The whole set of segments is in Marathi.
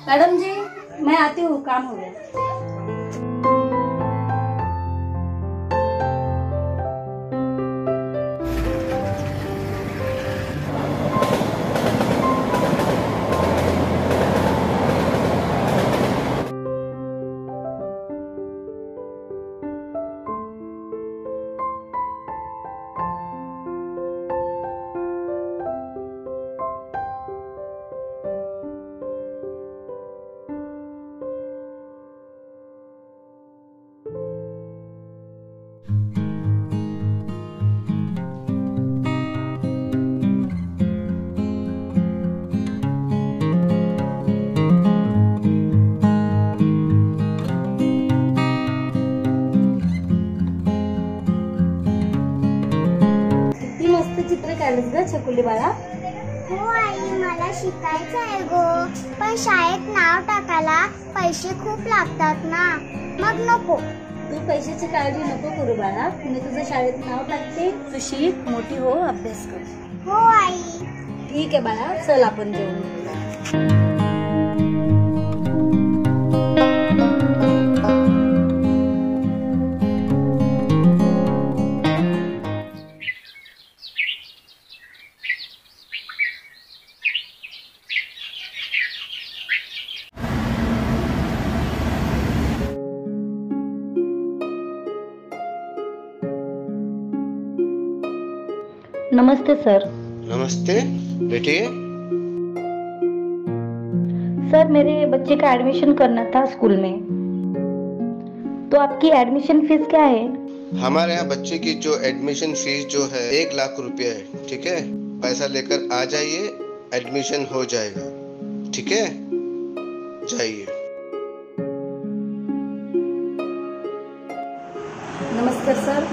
मैडम जी मैं आती हूँ, काम हो गया। चित्र काढलंस ग छकुली बाळा? हो आई, मला शिकायचं आहे गो, पण शाळेत नाव टाकायला पैसे खूप लागतात ना, मग नको। तू पैशाची काळजी नको करू बाळा, मी तुझं शाळेत नाव टाकते, तू शिक, मोठी हो, अभ्यास कर। हो आई। ठीक आहे बाळा, चल आपण जेवू। नमस्ते सर। नमस्ते बेटी। सर मेरे बच्चे का एडमिशन करना था स्कूल में, तो आपकी एडमिशन फीस क्या है? हमारे यहाँ बच्चे की जो एडमिशन फीस जो है 1 लाख रुपया है, ठीक है? पैसा लेकर आ जाइए, एडमिशन हो जाएगा, ठीक है? जाइए। नमस्कार सर,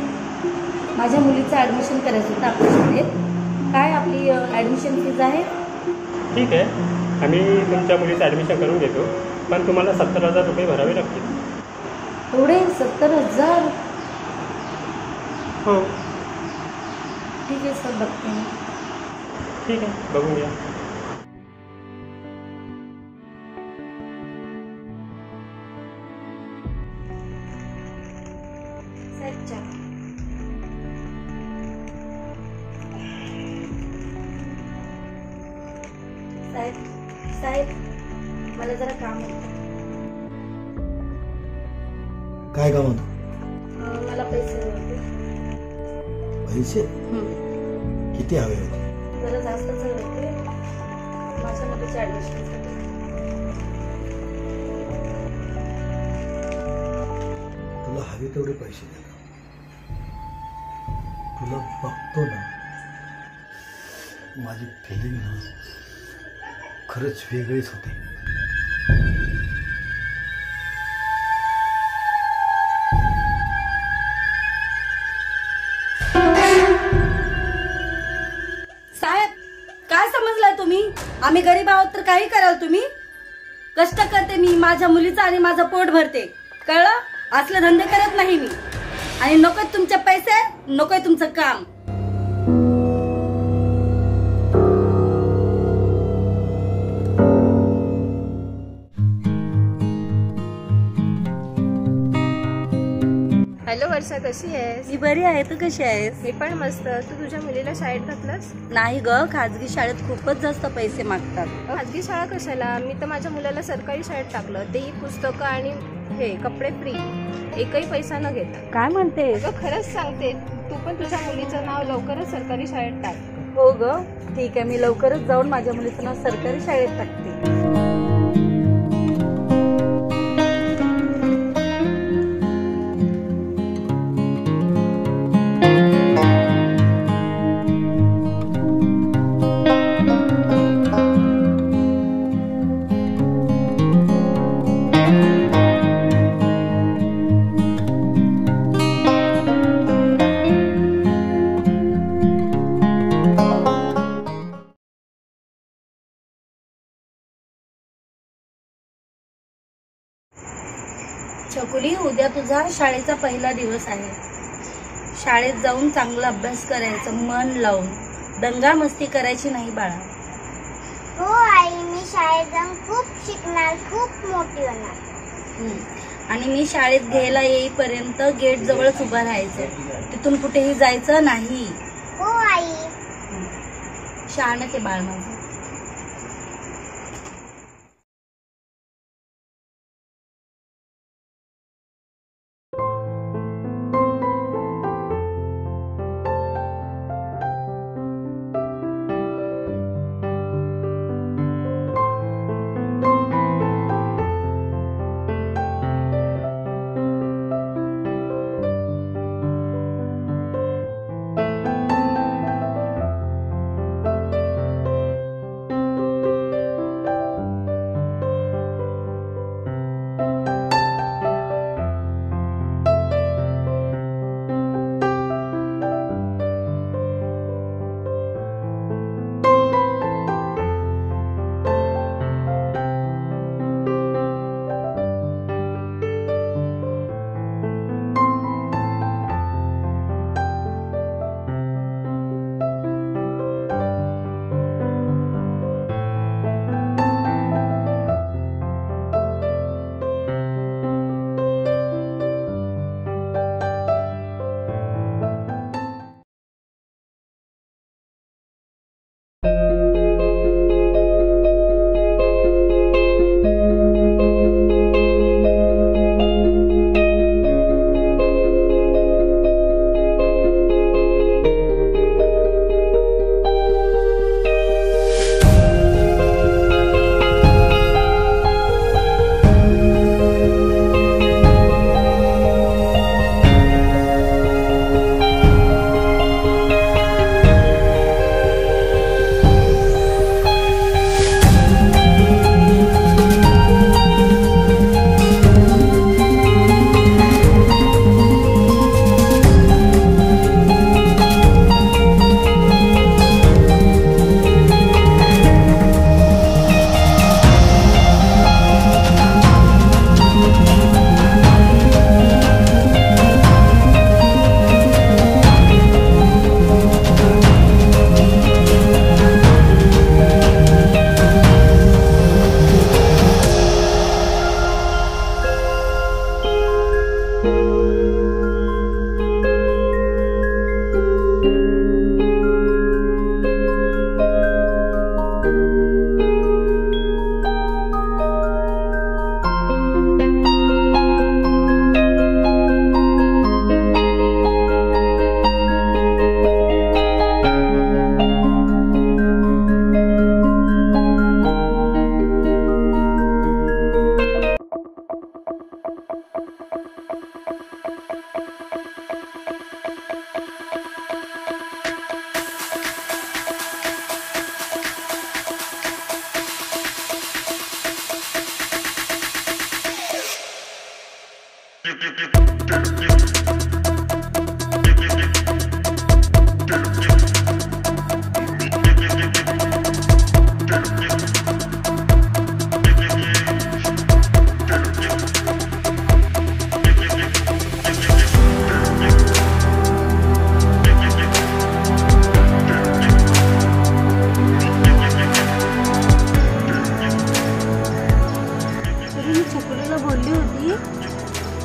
माझ्या मुलीचं ॲडमिशन करायचं होतं आपल्या शाळेत, काय आपली ॲडमिशन फीज आहे? ठीक आहे, आम्ही तुमच्या मुलीचं ॲडमिशन करून घेतो, पण तुम्हाला 70,000 रुपये भरावे लागतील। एवढे 70,000? हो ठीक आहे सर, बघते मी। ठीक आहे, बघून घ्या। साहेब मला जरा काम होतं। काय काम होतं? मला पैसे हवे। पैसे? किती हवे होते? जरा जास्तच हवे होते माझ्या मुलीच्या ॲडमिशनसाठी। तुला हवे तेवढे पैसे दे, तुला बघतो ना, माझी फिलिंग ना खरंच वेगळीच होते। साहेब काय समजलाय तुम्ही? आम्ही गरीब आहोत तर काही कराल तुम्ही? कष्ट करते मी, माझ्या मुलीचं आणि माझं पोट भरते, कळलं? असले धंदे करत नाही मी, आणि नकोय तुमचे पैसे, नकोय तुमचं काम। हॅलो वर्षा, कशी आहेस? मी बरी आहे, तू कशी आहेस? मी पण मस्त। तू तुझ्या मुलीला शाळेत घातलंस? नाही ग, खाजगी शाळेत खूपच जास्त पैसे मागतात। खाजगी शाळा कशाला, मी तर माझ्या मुलाला सरकारी शाळेत टाकलं, तेही पुस्तकं आणि हे कपडे फ्री, एकही पैसा न घेता। काय म्हणते? खरंच सांगते, तू पण तुझ्या मुलीचं नाव लवकरच सरकारी शाळेत टाक। हो ग, ठीक आहे, मी लवकरच जाऊन माझ्या मुलीचं नाव सरकारी शाळेत टाकते। छकुली, उद्या तुझा शाळेचा पहिला दिवस आहे। शाळेत जाऊन चांगला अभ्यास करायचा, मन लावून, दंगा मस्ती करायची नाही बाळा। हो आई, मी शाळेत जाऊन खूप शिकणार, खूप मोठी होणार. आणि मी शाळेत घ्यायला येईपर्यंत गेट जवळच उभं राहायचं, तिथून कुठेही जायचं नाही. हो आई. शहाणच आहे बाळ माझं.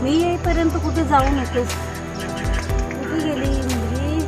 मी येईपर्यंत कुठे जाऊ नकोस. कुठे गेली मुलगी?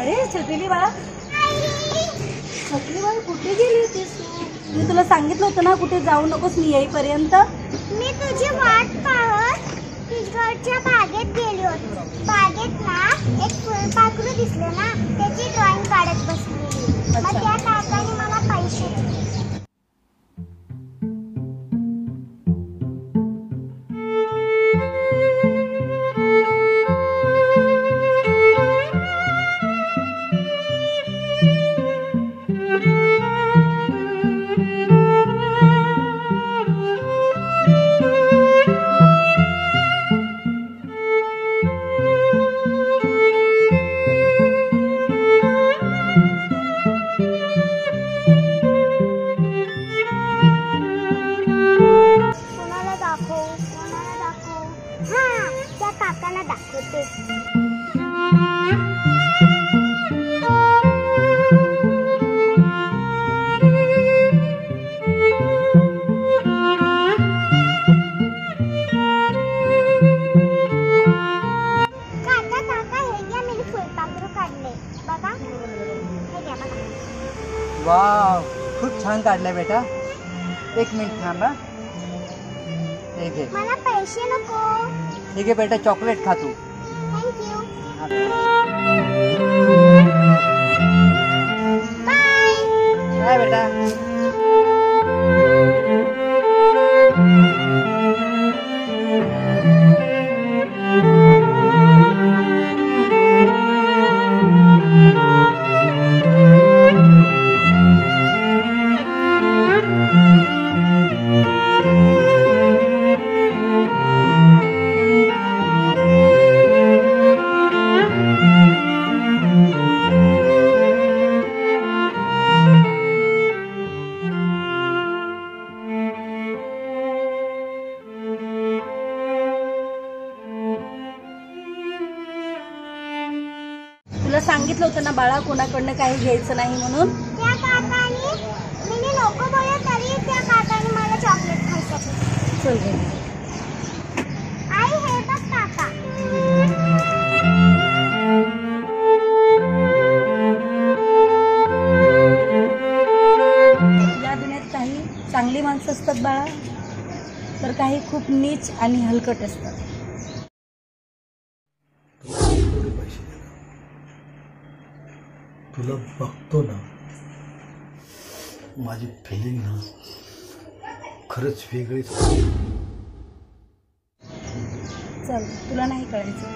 अरे छकुली बाळा, छकुली बाळा कुठे गेली होतीस तू? मी तुला सांगितलं होतं ना कुठे जाऊ नकोस मी येईपर्यंत. मी तुझी वाट पाहत तिकडच्या बागेत गेली होती. बागेत ना एक फुलपाखरू दिसलं ना, त्याची ड्रॉइंग काढत बसली. मग त्या काकाने मला पैसे दिले. वाव, खूप छान काढलाय बेटा. एक मिनिट थांबा. हे घे. मला पैसे नको. ठीक आहे बेटा, चॉकलेट खा तू. थँक्यू. काय बेटा? तुला सांगितलं होतं ना बाळा, कोणाकडनं काही घ्यायचं नाही म्हणून. त्या काकाने मी नको बोलले तरी त्या काकाने मला चॉकलेट खायसाठी. चल घे. आई हे बघ काका. या दुनियात काही चांगली माणसं असतात बाळा, तर काही खूप नीच आणि हलकट असतात. एवढे पैसे दे. तुला बघतो ना, माझी फिलिंग ना खरंच वेगळीच. चल, तुला नाही कळायचं.